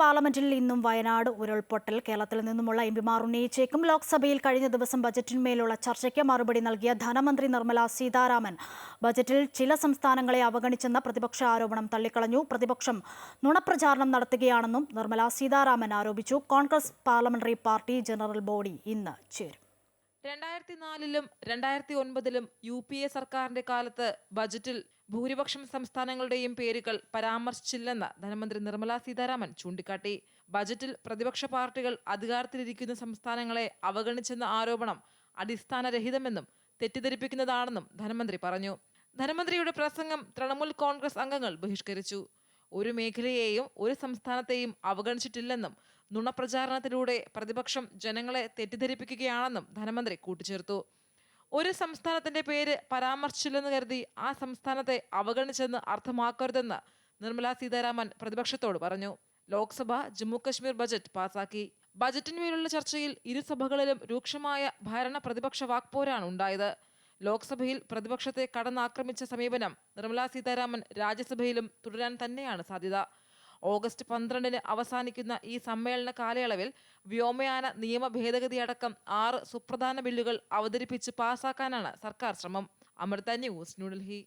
പാർലമെന്റിൽ ഇന്നും വയനാട് ഉരുൾപൊട്ടൽ. കേരളത്തിൽ നിന്നുമുള്ള എംപിമാർ ഉന്നയിച്ചേക്കും. ലോക്സഭയിൽ കഴിഞ്ഞ ദിവസം ബജറ്റിന്മേലുള്ള ചർച്ചയ്ക്ക് മറുപടി നൽകിയ ധനമന്ത്രി നിർമ്മല സീതാരാമൻ ബജറ്റിൽ ചില സംസ്ഥാനങ്ങളെ അവഗണിച്ചെന്ന പ്രതിപക്ഷ ആരോപണം തള്ളിക്കളഞ്ഞു. പ്രതിപക്ഷം നുണപ്രചാരണം നടത്തുകയാണെന്നും നിർമ്മല സീതാരാമൻ ആരോപിച്ചു. Congress parliamentary party general body ഇന്ന് ചേരും. 2004-ലും 2009-ലും UPA സർക്കാരിന്റെ കാലത്ത് ബജറ്റിൽ ഭൂരിപക്ഷം സംസ്ഥാനങ്ങളുടെയും പേരുകൾ പരാമർശിച്ചില്ലെന്ന് ധനമന്ത്രി നിർമ്മല സീതാരാമൻ ചൂണ്ടിക്കാട്ടി. ബജറ്റിൽ പ്രതിപക്ഷ പാർട്ടികൾ അധികാരത്തിലിരിക്കുന്ന സംസ്ഥാനങ്ങളെ അവഗണിച്ചെന്ന ആരോപണം അടിസ്ഥാനരഹിതമെന്നും തെറ്റിദ്ധരിപ്പിക്കുന്നതാണെന്നും ധനമന്ത്രി പറഞ്ഞു. ധനമന്ത്രിയുടെ പ്രസംഗം തൃണമൂൽ കോൺഗ്രസ് അംഗങ്ങൾ ബഹിഷ്കരിച്ചു. ഒരു മേഖലയെയും ഒരു സംസ്ഥാനത്തെയും അവഗണിച്ചിട്ടില്ലെന്നും നുണപ്രചാരണത്തിലൂടെ പ്രതിപക്ഷം ജനങ്ങളെ തെറ്റിദ്ധരിപ്പിക്കുകയാണെന്നും ധനമന്ത്രി കൂട്ടിച്ചേർത്തു. ഒരു സംസ്ഥാനത്തിന്റെ പേര് പരാമർശിച്ചില്ലെന്ന് കരുതി ആ സംസ്ഥാനത്തെ അവഗണിച്ചെന്ന് അർത്ഥമാക്കരുതെന്ന് നിർമ്മല സീതാരാമൻ പ്രതിപക്ഷത്തോട് പറഞ്ഞു. ലോക്സഭ ജമ്മു-കശ്മീർ ബജറ്റ് പാസാക്കി. ബജറ്റിന്മേലുള്ള ചർച്ചയിൽ ഇരുസഭകളിലും രൂക്ഷമായ ഭരണ പ്രതിപക്ഷ വാക്പോരാണ് ഉണ്ടായത്. ലോക്സഭയിൽ പ്രതിപക്ഷത്തെ കടന്നാക്രമിച്ച സമീപനം നിർമ്മല സീതാരാമൻ രാജ്യസഭയിലും തുടരാൻ തന്നെയാണ് സാധ്യത. ഓഗസ്റ്റ് 12-ന് അവസാനിക്കുന്ന ഈ സമ്മേളന കാലയളവിൽ വ്യോമയാന നിയമ ഭേദഗതി അടക്കം 6 സുപ്രധാന ബില്ലുകൾ അവതരിപ്പിച്ച് പാസാക്കാനാണ് സർക്കാർ ശ്രമം. അമൃത ന്യൂസ്, ന്യൂഡൽഹി.